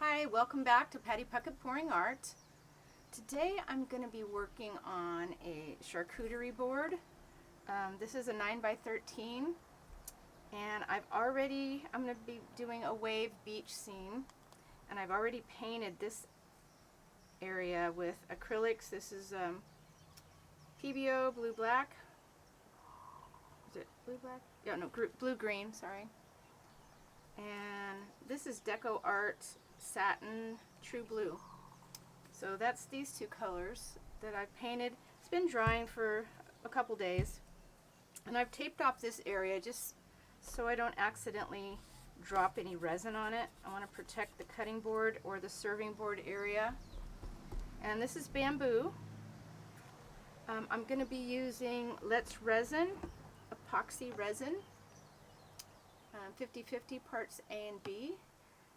Hi, welcome back to Patty Puckett Pouring Art. Today I'm going to be working on a charcuterie board. This is a 9x13 and I'm going to be doing a wave beach scene, and I've already painted this area with acrylics. This is PBO blue black. Is it blue black? Yeah, no, blue green, sorry. And this is Deco Art Satin True Blue. So that's these two colors that I've painted. It's been drying for a couple days, and I've taped off this area just so I don't accidentally drop any resin on it. I want to protect the cutting board or the serving board area. And this is bamboo. I'm going to be using Let's Resin epoxy resin, 50-50 parts A and B.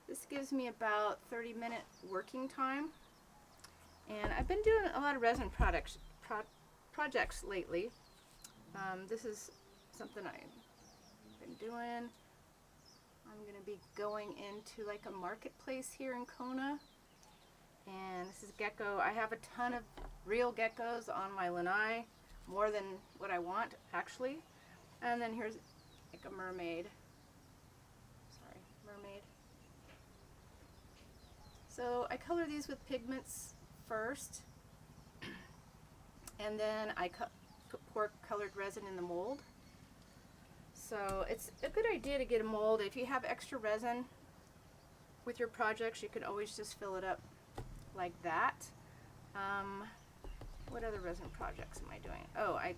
This gives me about 30-minute working time, and I've been doing a lot of resin projects lately. This is something I've been doing. I'm going to be going into like a marketplace here in Kona, and this is gecko. I have a ton of real geckos on my lanai, more than what I want actually. And then here's like a mermaid. Mermaid. So I color these with pigments first, and then I pour colored resin in the mold. So it's a good idea to get a mold. If you have extra resin with your projects, you can always just fill it up like that. What other resin projects am I doing? Oh, I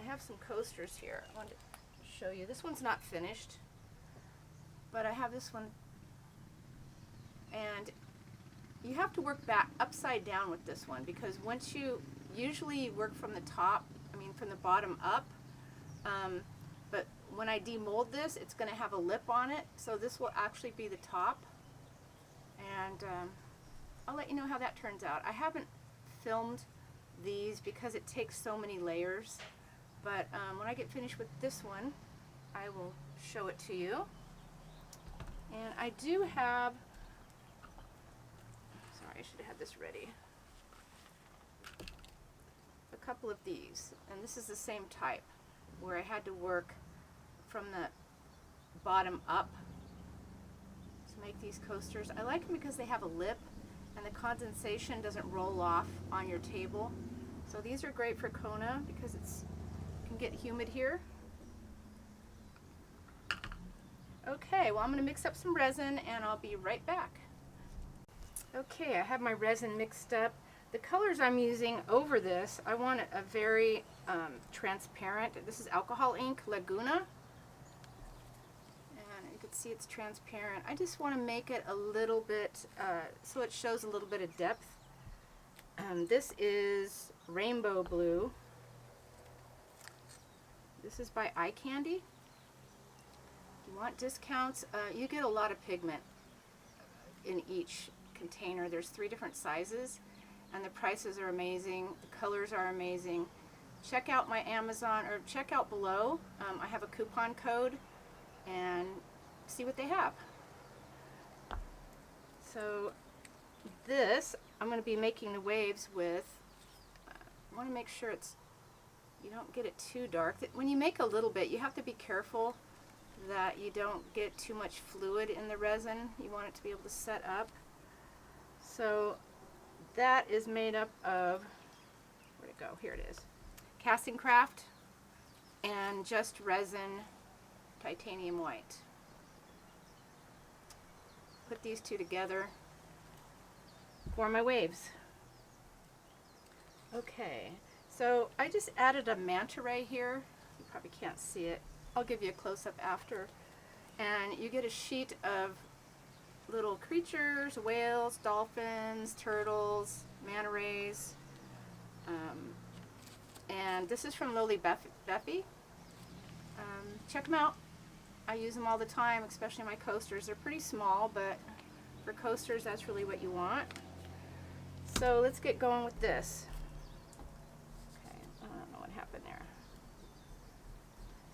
have some coasters here. I wanted to show you. This one's not finished, but I have this one, and you have to work back upside down with this one, because once you usually work from the top, from the bottom up, but when I demold this, it's going to have a lip on it, so this will actually be the top, and I'll let you know how that turns out. I haven't filmed these because it takes so many layers, but when I get finished with this one, I will show it to you. And I do have, sorry, I should have had this ready, a couple of these, and this is the same type, where I had to work from the bottom up to make these coasters. I like them because they have a lip and the condensation doesn't roll off on your table. So these are great for Kona because it can get humid here. Okay, well, I'm going to mix up some resin and I'll be right back. Okay, I have my resin mixed up. The colors I'm using over this, I want a very transparent. This is alcohol ink, Laguna. And you can see it's transparent. I just want to make it a little bit, so it shows a little bit of depth. This is rainbow blue. This is by Eye Candy. You want discounts, you get a lot of pigment in each container. There's 3 different sizes, and the prices are amazing. The colors are amazing. Check out my Amazon, or check out below. I have a coupon code, and see what they have. So this, I'm going to be making the waves with. I want to make sure you don't get it too dark. When you make a little bit, you have to be careful that you don't get too much fluid in the resin. You want it to be able to set up. So that is made up of, where'd it go? Here it is. Casting Craft and Just Resin titanium white. Put these two together for my waves. Okay, so I just added a manta ray here. You probably can't see it. I'll give you a close-up after. And you get a sheet of little creatures, whales, dolphins, turtles, manta rays. And this is from Lowly Beffy. Check them out. I use them all the time, especially my coasters. They're pretty small, but for coasters, that's really what you want. So let's get going with this. Okay, I don't know what happened there.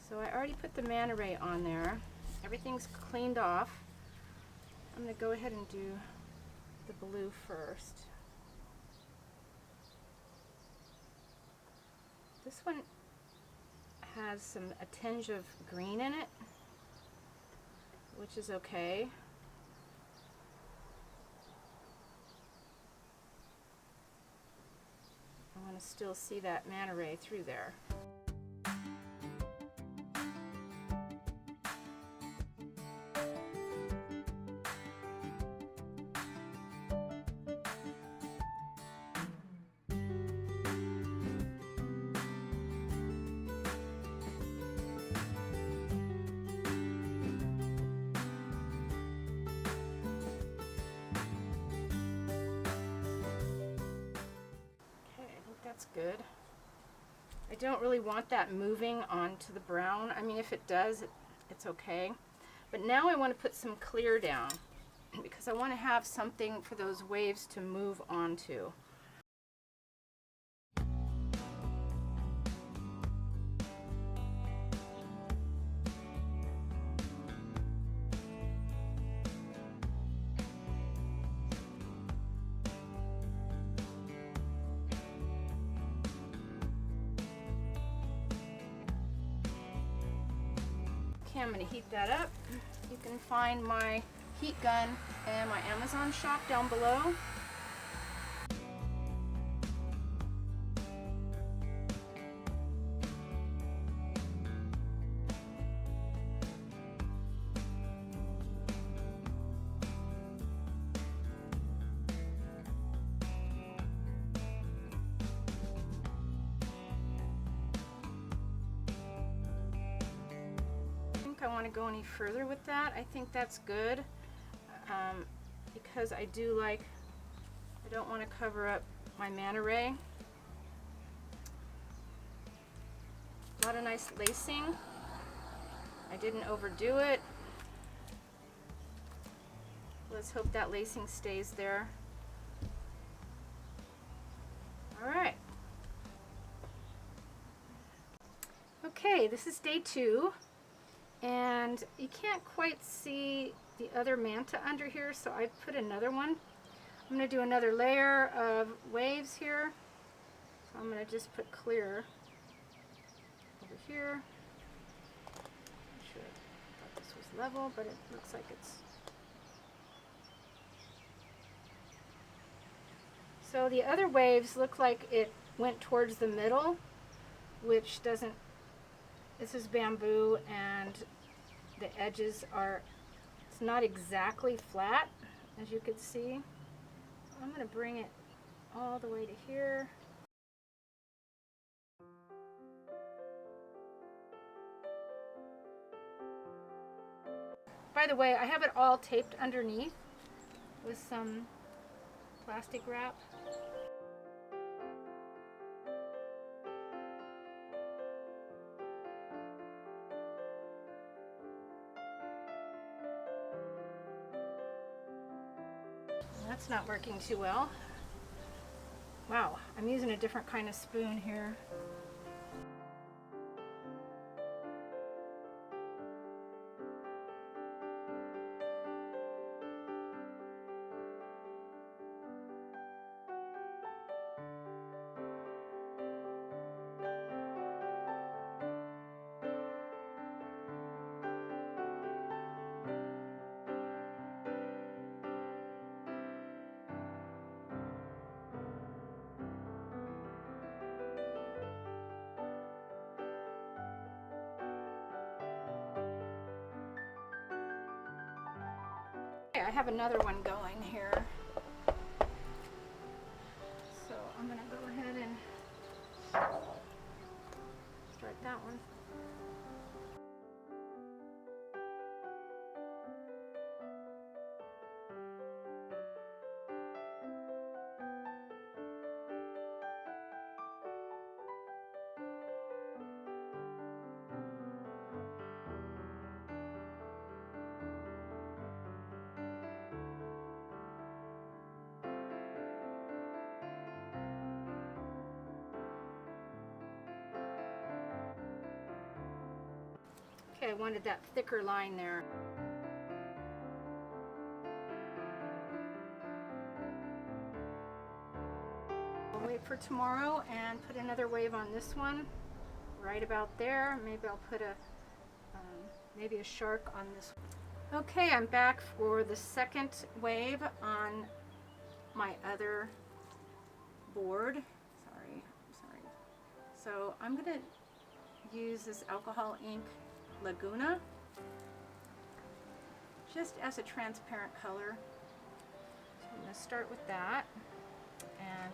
So I already put the manta ray on there. Everything's cleaned off. I'm going to go ahead and do the blue first. This one has a tinge of green in it, which is okay. I want to still see that manta ray through there. That's good. I don't really want that moving onto the brown. I mean, if it does, it's okay. But now I want to put some clear down because I want to have something for those waves to move onto. Okay, I'm going to heat that up. You can find my heat gun in my Amazon shop down below. I want to go any further with that. I think that's good because I don't want to cover up my manta ray. A lot of nice lacing. I didn't overdo it. Let's hope that lacing stays there. All right. Okay, this is day 2. And you can't quite see the other manta under here, so I put another one. I'm going to do another layer of waves here. So I'm going to just put clear over here. I'm sure I thought this was level, but it looks like it's... So the other waves look like it went towards the middle, which doesn't... This is bamboo and the edges are, it's not exactly flat, as you can see. I'm going to bring it all the way to here. By the way, I have it all taped underneath with some plastic wrap. That's not working too well. Wow, I'm using a different kind of spoon here. I have another one going here. So I'm going to go ahead and start that one. Okay, I wanted that thicker line there. for tomorrow and put another wave on this one, right about there. Maybe I'll put a maybe a shark on this one. Okay, I'm back for the second wave on my other board. Sorry. So I'm gonna use this alcohol ink Laguna just as a transparent color. So I'm going to start with that, and I'm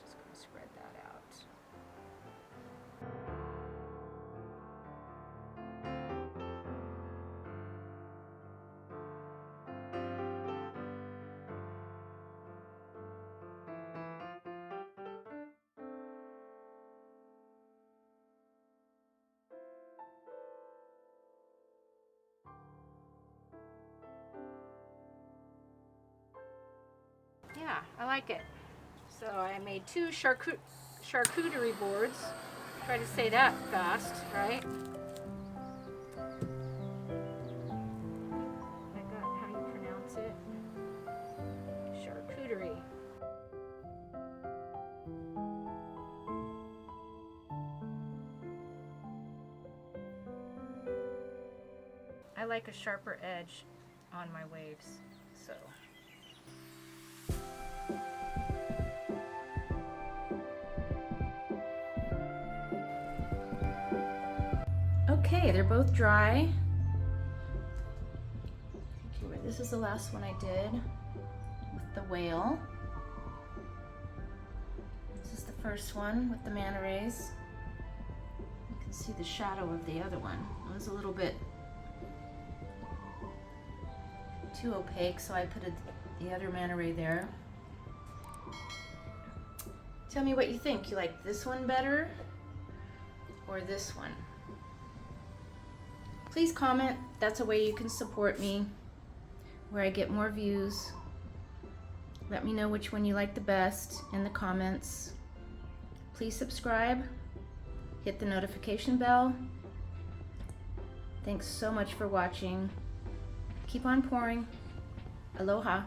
just going to spread that out. Yeah, I like it. So I made two charcuterie boards. Try to say that fast, right? I got how you pronounce it. Charcuterie. I like a sharper edge on my waves, so. Okay, they're both dry. Okay, this is the last one I did with the whale. This is the first one with the manta rays. You can see the shadow of the other one. It was a little bit too opaque, so I put the other manta ray there. Tell me what you think. You like this one better or this one? Please comment. That's a way you can support me, where I get more views. Let me know which one you like the best in the comments. Please subscribe. Hit the notification bell. Thanks so much for watching. Keep on pouring. Aloha.